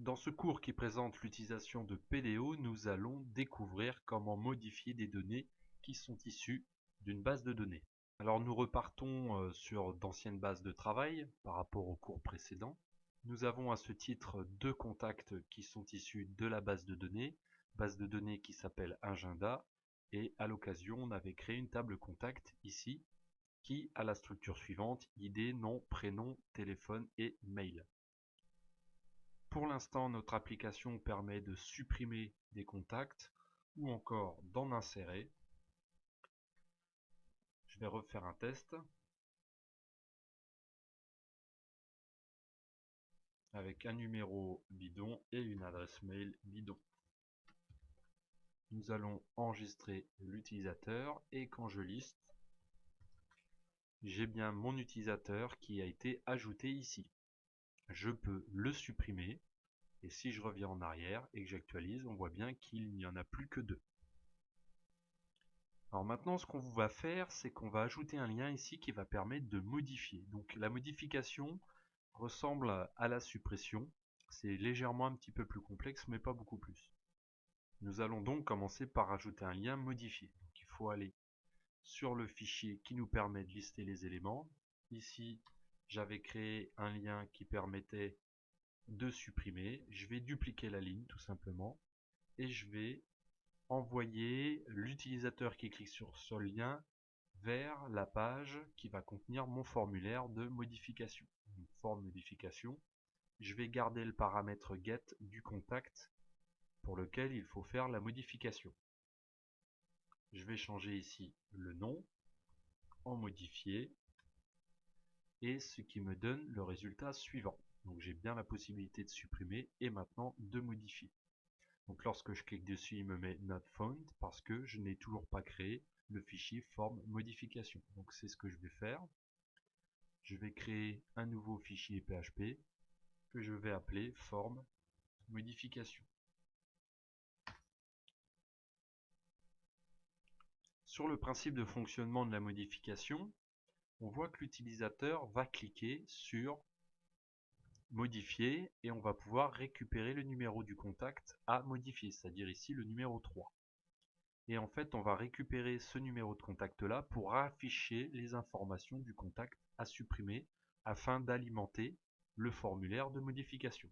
Dans ce cours qui présente l'utilisation de PDO, nous allons découvrir comment modifier des données qui sont issues d'une base de données. Alors nous repartons sur d'anciennes bases de travail par rapport au cours précédent. Nous avons à ce titre deux contacts qui sont issus de la base de données qui s'appelle Agenda, et à l'occasion on avait créé une table contact ici qui a la structure suivante: ID, nom, prénom, téléphone et mail. Pour l'instant, notre application permet de supprimer des contacts ou encore d'en insérer. Je vais refaire un test avec un numéro bidon et une adresse mail bidon. Nous allons enregistrer l'utilisateur et quand je liste, j'ai bien mon utilisateur qui a été ajouté ici. Je peux le supprimer et si je reviens en arrière et que j'actualise, on voit bien qu'il n'y en a plus que deux. Alors maintenant, ce qu'on va faire, c'est qu'on va ajouter un lien ici qui va permettre de modifier. Donc la modification ressemble à la suppression. C'est légèrement un petit peu plus complexe, mais pas beaucoup plus. Nous allons donc commencer par ajouter un lien modifié. Donc il faut aller sur le fichier qui nous permet de lister les éléments. Ici, j'avais créé un lien qui permettait de supprimer. Je vais dupliquer la ligne tout simplement et je vais envoyer l'utilisateur qui clique sur ce lien vers la page qui va contenir mon formulaire de modification. Donc, forme modification. Je vais garder le paramètre get du contact pour lequel il faut faire la modification. Je vais changer ici le nom en modifié et ce qui me donne le résultat suivant. Donc j'ai bien la possibilité de supprimer et maintenant de modifier. Donc lorsque je clique dessus, il me met not found parce que je n'ai toujours pas créé le fichier forme modification. Donc c'est ce que je vais faire. Je vais créer un nouveau fichier PHP que je vais appeler forme modification. Sur le principe de fonctionnement de la modification, on voit que l'utilisateur va cliquer sur modifier et on va pouvoir récupérer le numéro du contact à modifier, c'est-à-dire ici le numéro 3. Et en fait, on va récupérer ce numéro de contact là pour afficher les informations du contact à supprimer afin d'alimenter le formulaire de modification.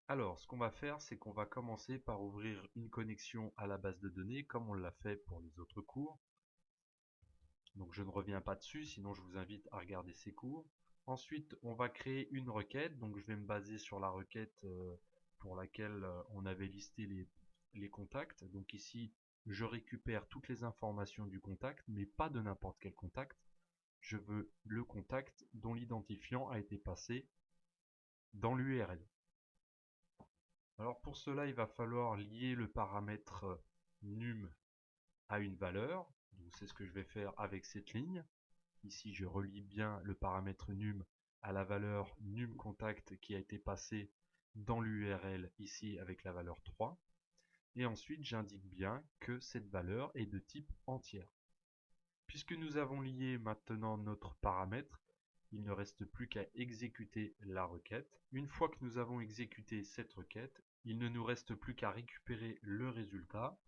Alors, ce qu'on va faire, c'est qu'on va commencer par ouvrir une connexion à la base de données comme on l'a fait pour les autres cours. Donc je ne reviens pas dessus, sinon je vous invite à regarder ces cours. Ensuite, on va créer une requête. Donc je vais me baser sur la requête pour laquelle on avait listé les contacts. Donc ici, je récupère toutes les informations du contact, mais pas de n'importe quel contact. Je veux le contact dont l'identifiant a été passé dans l'URL. Alors pour cela, il va falloir lier le paramètre num à une valeur. Donc c'est ce que je vais faire avec cette ligne. Ici, je relie bien le paramètre num à la valeur num contact qui a été passée dans l'URL ici avec la valeur 3. Et ensuite, j'indique bien que cette valeur est de type entière. Puisque nous avons lié maintenant notre paramètre, il ne reste plus qu'à exécuter la requête. Une fois que nous avons exécuté cette requête, il ne nous reste plus qu'à récupérer le résultat.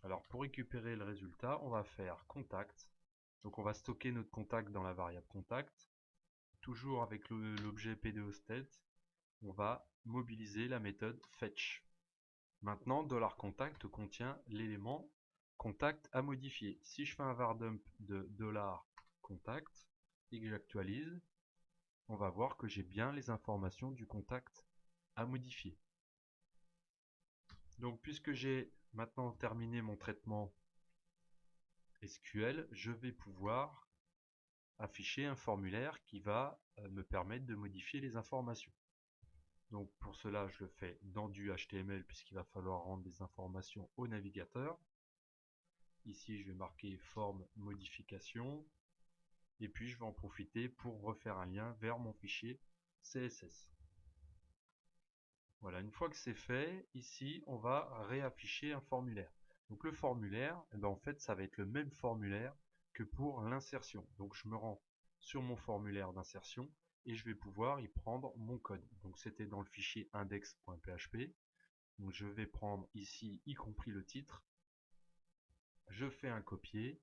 Alors pour récupérer le résultat, on va faire contact. Donc on va stocker notre contact dans la variable contact. Toujours avec l'objet PDOState, on va mobiliser la méthode fetch. Maintenant, $contact contient l'élément contact à modifier. Si je fais un var_dump de $contact et que j'actualise, on va voir que j'ai bien les informations du contact à modifier. Donc puisque j'ai maintenant terminé mon traitement SQL, je vais pouvoir afficher un formulaire qui va me permettre de modifier les informations. Donc pour cela, je le fais dans du HTML puisqu'il va falloir rendre des informations au navigateur. Ici, je vais marquer forme modification et puis je vais en profiter pour refaire un lien vers mon fichier CSS. Voilà, une fois que c'est fait, ici, on va réafficher un formulaire. Donc le formulaire, en fait, ça va être le même formulaire que pour l'insertion. Donc je me rends sur mon formulaire d'insertion et je vais pouvoir y prendre mon code. Donc c'était dans le fichier index.php. Donc je vais prendre ici, y compris le titre. Je fais un copier.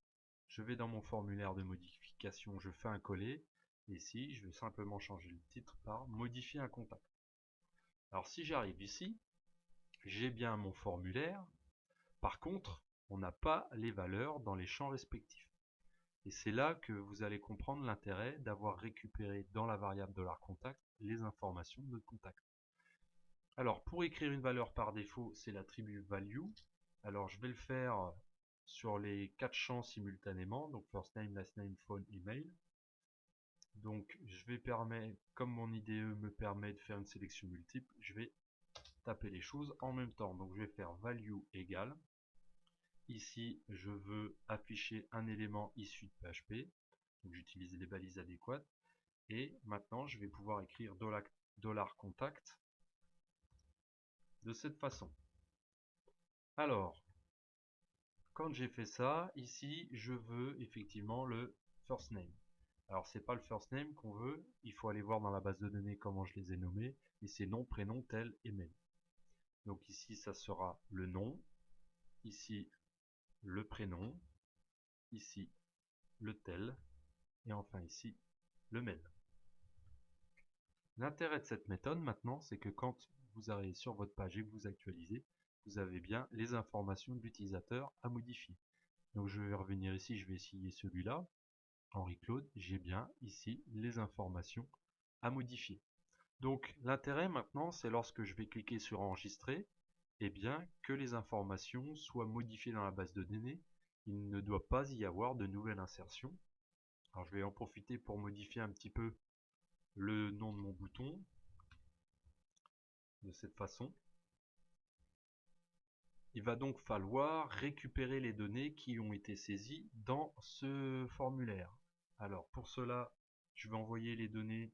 Je vais dans mon formulaire de modification, je fais un coller. Et ici, je vais simplement changer le titre par modifier un contact. Alors si j'arrive ici, j'ai bien mon formulaire. Par contre, on n'a pas les valeurs dans les champs respectifs. Et c'est là que vous allez comprendre l'intérêt d'avoir récupéré dans la variable $contact les informations de notre contact. Alors pour écrire une valeur par défaut, c'est l'attribut value. Alors je vais le faire sur les 4 champs simultanément, donc first name, last name, phone, email. Donc je vais permettre, comme mon IDE me permet de faire une sélection multiple, je vais taper les choses en même temps. Donc je vais faire value égale. Ici, je veux afficher un élément issu de PHP. Donc j'utilise les balises adéquates. Et maintenant, je vais pouvoir écrire $contact de cette façon. Alors, quand j'ai fait ça, ici, je veux effectivement le first name. Alors, c'est pas le first name qu'on veut. Il faut aller voir dans la base de données comment je les ai nommés. Et c'est nom, prénom, tel et mail. Donc ici, ça sera le nom. Ici, le prénom. Ici, le tel. Et enfin ici, le mail. L'intérêt de cette méthode maintenant, c'est que quand vous arrivez sur votre page et que vous actualisez, vous avez bien les informations de l'utilisateur à modifier. Donc je vais revenir ici, je vais essayer celui-là, Henri Claude, j'ai bien ici les informations à modifier. Donc l'intérêt maintenant, c'est lorsque je vais cliquer sur enregistrer, et bien que les informations soient modifiées dans la base de données. Il ne doit pas y avoir de nouvelles insertions. Alors je vais en profiter pour modifier un petit peu le nom de mon bouton de cette façon. Il va donc falloir récupérer les données qui ont été saisies dans ce formulaire. Alors pour cela, je vais envoyer les données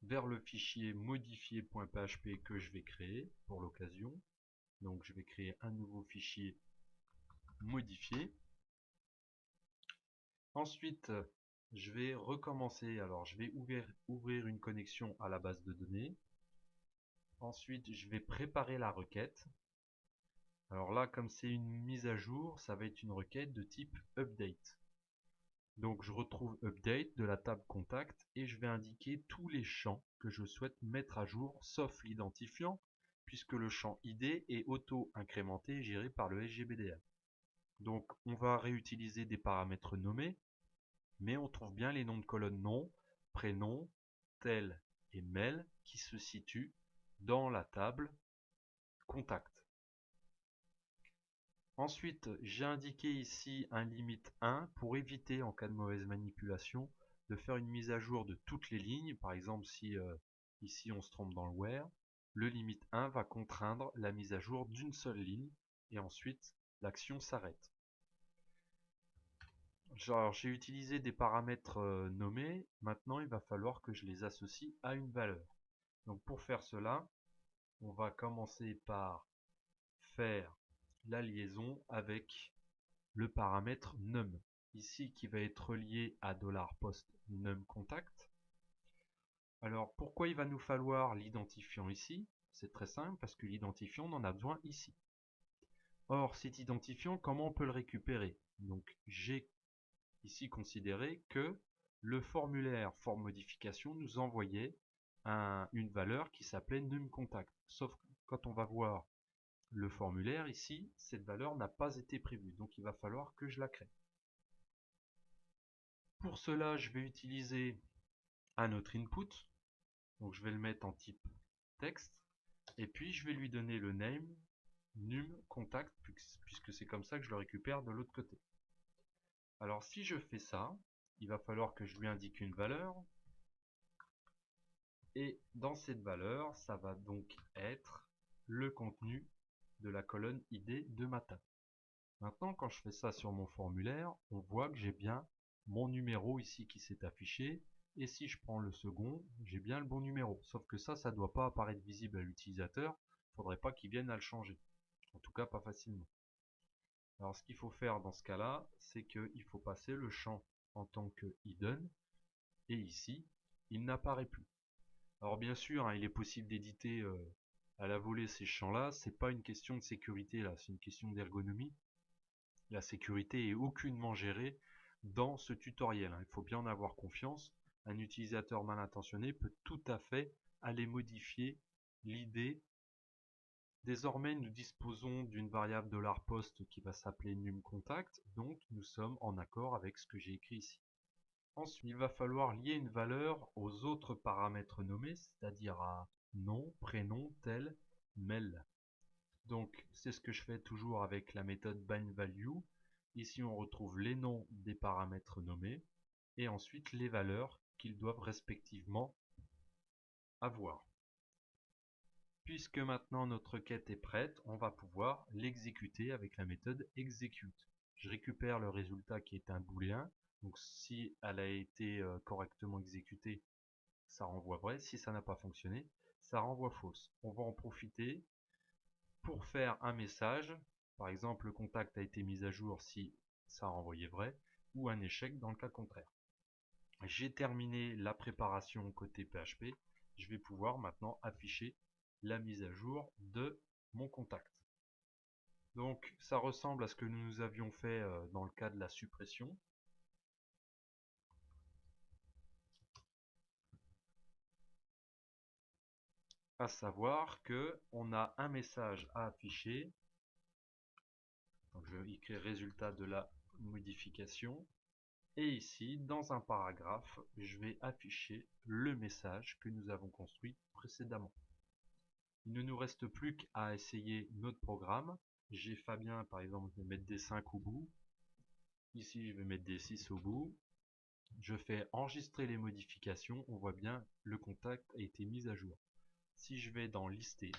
vers le fichier modifier.php que je vais créer pour l'occasion. Donc je vais créer un nouveau fichier modifier. Ensuite, je vais recommencer. Alors je vais ouvrir une connexion à la base de données. Ensuite, je vais préparer la requête. Alors là, comme c'est une mise à jour, ça va être une requête de type update. Donc je retrouve update de la table contact et je vais indiquer tous les champs que je souhaite mettre à jour, sauf l'identifiant, puisque le champ ID est auto-incrémenté et géré par le SGBDM. Donc on va réutiliser des paramètres nommés, mais on trouve bien les noms de colonne nom, prénom, tel et mail qui se situent dans la table contact. Ensuite, j'ai indiqué ici un limite 1 pour éviter, en cas de mauvaise manipulation, de faire une mise à jour de toutes les lignes. Par exemple, si ici on se trompe dans le where, le limite 1 va contraindre la mise à jour d'une seule ligne et ensuite l'action s'arrête. J'ai utilisé des paramètres nommés. Maintenant, il va falloir que je les associe à une valeur. Donc pour faire cela, on va commencer par faire la liaison avec le paramètre num, ici qui va être relié à $post num contact. Alors pourquoi il va nous falloir l'identifiant ici? C'est très simple, parce que l'identifiant on en a besoin ici. Or cet identifiant, comment on peut le récupérer? Donc j'ai ici considéré que le formulaire forme modification nous envoyait une valeur qui s'appelait num contact. Sauf que quand on va voir le formulaire ici, cette valeur n'a pas été prévue, donc il va falloir que je la crée. Pour cela, je vais utiliser un autre input, donc je vais le mettre en type texte, et puis je vais lui donner le name num contact, puisque c'est comme ça que je le récupère de l'autre côté. Alors si je fais ça, il va falloir que je lui indique une valeur, et dans cette valeur, ça va donc être le contenu de la colonne ID de ma table. Maintenant, quand je fais ça sur mon formulaire, on voit que j'ai bien mon numéro ici qui s'est affiché. Et si je prends le second, j'ai bien le bon numéro. Sauf que ça ne doit pas apparaître visible à l'utilisateur. Il ne faudrait pas qu'il vienne à le changer. En tout cas, pas facilement. Alors, ce qu'il faut faire dans ce cas-là, c'est qu'il faut passer le champ en tant que hidden. Et ici, il n'apparaît plus. Alors bien sûr, hein, il est possible d'éditer à la volée ces champs-là. C'est pas une question de sécurité là, c'est une question d'ergonomie. La sécurité est aucunement gérée dans ce tutoriel, hein. Il faut bien en avoir confiance. Un utilisateur mal intentionné peut tout à fait aller modifier l'idée. Désormais, nous disposons d'une variable $post qui va s'appeler numContact, donc nous sommes en accord avec ce que j'ai écrit ici. Ensuite, il va falloir lier une valeur aux autres paramètres nommés, c'est-à-dire à nom, prénom, tel, mail. Donc, c'est ce que je fais toujours avec la méthode bindValue. Ici, on retrouve les noms des paramètres nommés et ensuite les valeurs qu'ils doivent respectivement avoir. Puisque maintenant notre requête est prête, on va pouvoir l'exécuter avec la méthode execute. Je récupère le résultat qui est un booléen. Donc si elle a été correctement exécutée, ça renvoie vrai. Si ça n'a pas fonctionné, ça renvoie fausse. On va en profiter pour faire un message. Par exemple, le contact a été mis à jour si ça a renvoyé vrai, ou un échec dans le cas contraire. J'ai terminé la préparation côté PHP. Je vais pouvoir maintenant afficher la mise à jour de mon contact. Donc ça ressemble à ce que nous avions fait dans le cas de la suppression. À savoir que on a un message à afficher. Donc je vais écrire résultat de la modification. Et ici, dans un paragraphe, je vais afficher le message que nous avons construit précédemment. Il ne nous reste plus qu'à essayer notre programme. J'ai Fabien, par exemple, je vais mettre des 5 au bout. Ici, je vais mettre des 6 au bout. Je fais enregistrer les modifications. On voit bien le contact a été mis à jour. Si je vais dans lister,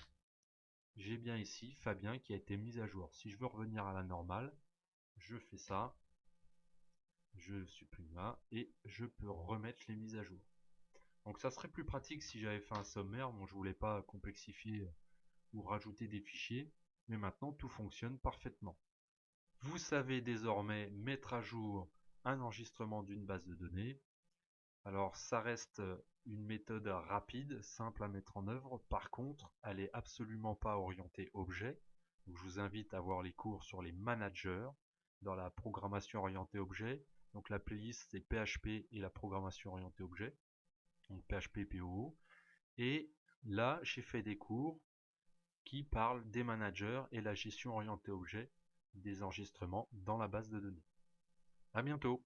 j'ai bien ici Fabien qui a été mis à jour. Si je veux revenir à la normale, je fais ça. Je supprime là et je peux remettre les mises à jour. Donc ça serait plus pratique si j'avais fait un sommaire. Bon, je voulais pas complexifier ou rajouter des fichiers, mais maintenant tout fonctionne parfaitement. Vous savez désormais mettre à jour un enregistrement d'une base de données. Alors ça reste une méthode rapide, simple à mettre en œuvre. Par contre, elle n'est absolument pas orientée objet. Donc, je vous invite à voir les cours sur les managers dans la programmation orientée objet. Donc la playlist c'est PHP et la programmation orientée objet. Donc PHP POO. Et là, j'ai fait des cours qui parlent des managers et la gestion orientée objet des enregistrements dans la base de données. À bientôt!